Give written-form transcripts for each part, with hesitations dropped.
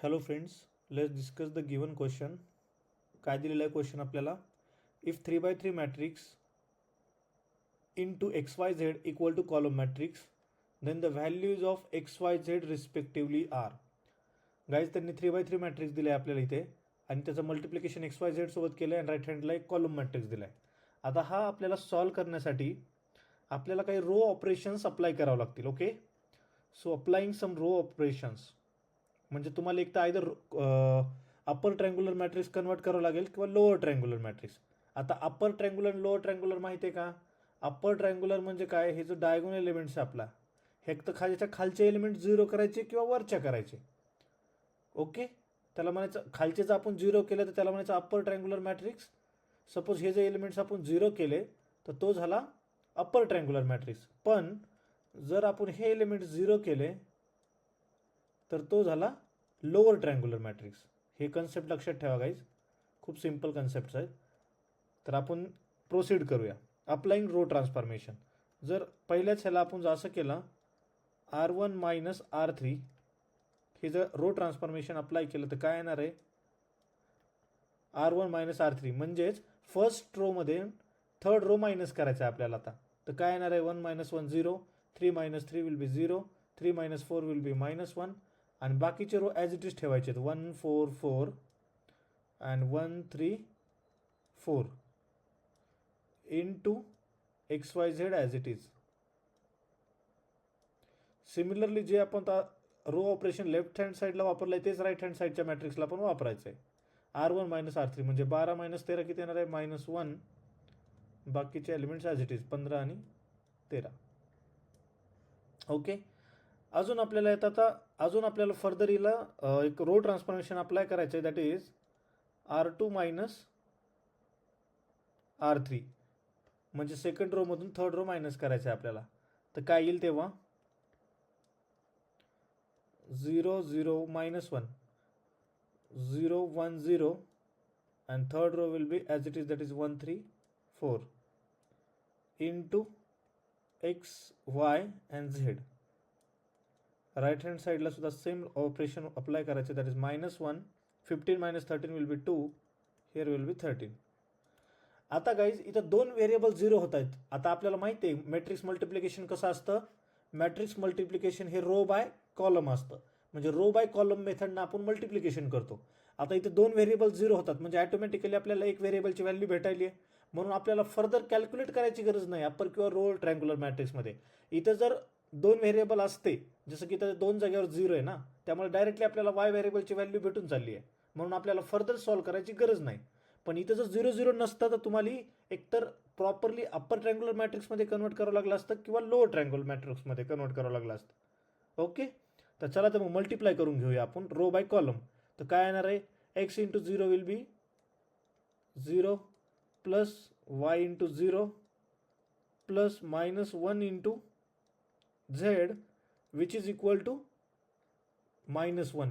Hello friends, let's discuss the given question. काय दिलेलं आहे क्वेश्चन आपल्याला? If 3x3 matrix into X Y Z equal to column matrix, then the values of X Y Z respectively are. Guys, त्यांनी 3x3 matrix दिले आहे आपल्याला इथे, आणि त्याचं मल्टिप्लिकेशन एक्स वाय झेड सोबत केलं आहे, आणि राईट हँडला एक कॉलम मॅट्रिक्स दिला आहे. आता हा आपल्याला सॉल्व्ह करण्यासाठी आपल्याला काही रो ऑपरेशन्स अप्लाय करावं लागतील. Okay, so applying some row operations म्हणजे तुम्हाला एक तर either upper triangular matrix convert करावं लागेल किंवा लोअर ट्रँग्युलर मॅट्रिक्स. आता अप्पर ट्रँग्युलर लोअर ट्रँग्युलर माहिती आहे का? अप्पर ट्रँग्युलर म्हणजे काय? हे जो डायगोनल एलिमेंट्स आहे आपला, हे एक तर खालच्या खालचे एलिमेंट झिरो करायचे किंवा वरच्या करायचे. ओके, त्याला म्हणायचं खालचे जर आपण झिरो केलं तर त्याला म्हणायचं अप्पर ट्रँग्युलर मॅट्रिक्स. सपोज हे जे एलिमेंट्स आपण झिरो केले तर तो झाला अप्पर ट्रँग्युलर मॅट्रिक्स. पण जर आपण हे एलिमेंट झिरो केले तर तो झाला लोअर ट्रँग्युलर मॅट्रिक्स. हे कन्सेप्ट लक्षात ठेवा गाईज, खूप सिम्पल कन्सेप्ट आहेत. तर आपण प्रोसीड करूया. Applying row transformation. जर पहिल्याच ह्याला आपण जर असं केलं R1 मायनस R3, हे जर रो ट्रान्सफॉर्मेशन अप्लाय केलं तर काय येणार आहे? R1 मायनस R3 म्हणजेच फर्स्ट रोमध्ये थर्ड रो मायनस करायचं आहे आपल्याला. आता तर काय येणार आहे? 1 minus 1 0, 3 minus 3 will be 0, 3 minus 4 will be -1, आणि बाकीचे रो ॲज इट इज ठेवायचे आहेत. 1 4 4 and 1 3 4 into X Y Z as it is. Similarly जे आपण रो ऑपरेशन लेफ्ट हँड साईडला वापरलं आहे तेच राईट हँड साईडच्या मॅट्रिक्सला पण वापरायचं आहे. R1 मायनस R3 म्हणजे 12 मायनस 13 किती येणार आहे? -1. बाकीचे एलिमेंट्स ॲज इट इज 15 आणि 13. ओके, अजून आपल्याला येतं आता अजून आपल्याला फर्दर हिला एक रो ट्रान्सफॉर्मेशन अप्लाय करायचं आहे, that is R2 minus R3 म्हणजे सेकंड रोमधून थर्ड रो मायनस करायचं आहे आपल्याला. तर काय येईल तेव्हा? 0 0 -1, 0 1 0, and third row will be as it is, that is 1 3 4 into x y and z. Right hand साईडला सुद्धा सेम ऑपरेशन अप्लाय करायचे, that is -1, 15 minus 13 will be 2, here will be 13. आता गाईज इथं दोन व्हेरिएबल झिरो होत आहेत. आता आपल्याला माहिती आहे मॅट्रिक्स मल्टिप्लिकेशन कसं असतं. मॅट्रिक्स मल्टिप्लिकेशन हे रो बाय कॉलम असतं, म्हणजे रो बाय कॉलम मेथडनं आपण मल्टिप्लिकेशन करतो. आता इथे दोन व्हेरिएबल झिरो होतात म्हणजे ॲटोमॅटिकली आपल्याला एक व्हेरिएबलची व्हॅल्यू भेटायली आहे, म्हणून आपल्याला फर्दर कॅल्क्युलेट करायची गरज नाही अप्पर किंवा रो ट्रँग्युलर मॅट्रिक्समध्ये. इथं जर दोन व्हेरिएबल असते, जसं की इथं दोन जागेवर झिरो आहे ना, त्यामुळे डायरेक्टली आपल्याला वाय व्हेरिएबलची व्हॅल्यू भेटून चालली आहे, म्हणून आपल्याला फर्दर सॉल्व्ह करायची गरज नाही. पण इथं जर 0 0 नसतं तर तुम्हाला एकतर प्रॉपरली अप्पर ट्रँग्युलर मॅट्रिक्समध्ये कन्वर्ट करावं लागलं असतं किंवा लोअर ट्रँग्युलर मॅट्रिक्समध्ये कन्वर्ट करावं लागलं असतं. ओके, तर चला तर मग मल्टिप्लाय करून घेऊया आपण रो बाय कॉलम. तर काय येणार आहे? X into 0 will be 0 plus Y into 0 plus -1 into Z which is equal to -1.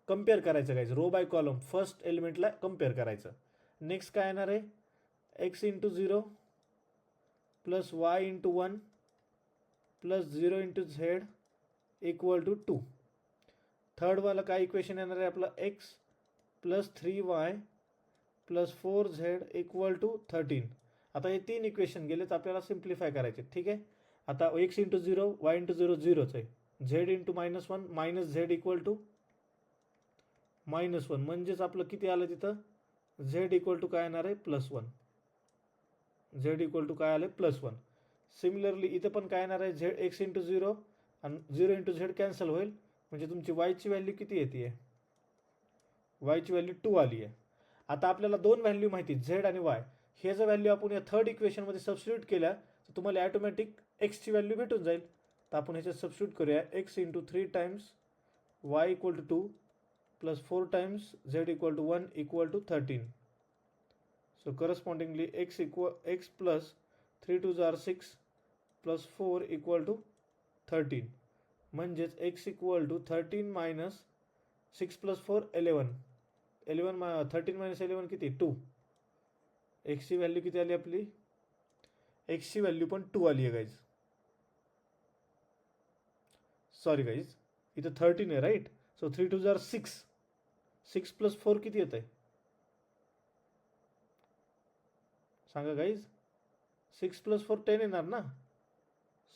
Compare करायचं काय? रो बाय कॉलम फर्स्ट एलिमेंटला कम्पेअर करायचं. नेक्स्ट काय येणार आहे? X into 0 plus Y into 1 plus 0 into Z equal to 2. थर्डवाला काय equation येणार आहे आपलं? X plus 3y plus 4z equal to 13. आता हे तीन इक्वेशन गेले तर आपल्याला सिम्प्लिफाय करायचे. ठीक आहे, आता एक्स इंटू 0 वाय इंटू 0 झिरोच आहे, Z into -1 minus Z equal to -1, म्हणजेच आपलं किती आलं तिथं? झेड इक्वल टू काय येणार आहे? +1. झेड इक्वल टू काय आलं? +1. सिमिलरली इथं पण काय येणार आहे? झेड एक्स इंटू 0 आणि 0 इंटू झेड कॅन्सल होईल, म्हणजे तुमची वायची व्हॅल्यू किती येते? वायची व्हॅल्यू 2 आली आहे. आता आपल्याला दोन व्हॅल्यू माहिती, झेड आणि वाय. हे जर व्हॅल्यू आपण या थर्ड इक्वेशनमध्ये सबस्टिट्यूट केल्या तर तुम्हाला ॲटोमॅटिक एक्सची व्हॅल्यू भेटून जाईल. तर आपण ह्याच्यात सबस्टिट्यूट करूया. X into 3 times Y equal to 2 plus 4 times Z equal to 1 equal to 13. So correspondingly x plus 3 2 are 6 plus 4 equal to 13. म्हणजेच x equal to 13 minus 6 plus 4 11. 13 minus 11 किती? 2. x ची value किती आली आपली? x ची value पण 2 आली आहे गाईज. सॉरी गाईज, इथं 13 आहे राईट. सो 3 2 are 6 6 + 4 किती येत आहे सांगा गाईज. 6 + 4 10 येणार ना.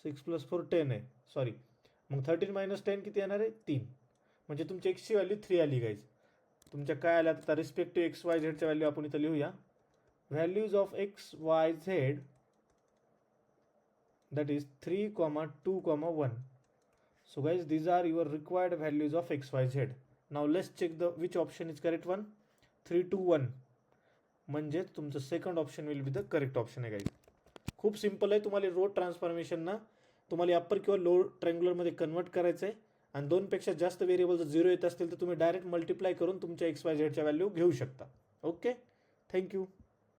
6 + 4 10 आहे सॉरी. मग 13 - 10 किती येणार आहे 3. म्हणजे तुमची एक्सची व्हॅल्यू 3 आली गाईज. तुमच्या काय आल्या आता रिस्पेक्टिव्ह एक्स वाय झेडच्या व्हॅल्यू आपण इथं लिहूया. Values of X Y Z that is 3, 2, 1. So guys, these are your required values of x, y, z. Now let's check the which option is correct one. 3, 2, 1 म्हणजे तुमचं second option will be the correct option आहे guys. खूप simple आहे. तुम्हाला row transformation ना तुम्हाला upper किंवा lower ट्रँग्युलरमध्ये convert करायचं आहे आणि 2पेक्षा जास्त व्हेरिएबल जर 0 येत असतील तर तुम्ही डायरेक्ट मल्टिप्लाय करून तुमच्या एक्स वाय झेडच्या व्हॅल्यू घेऊ शकता. Okay, thank you.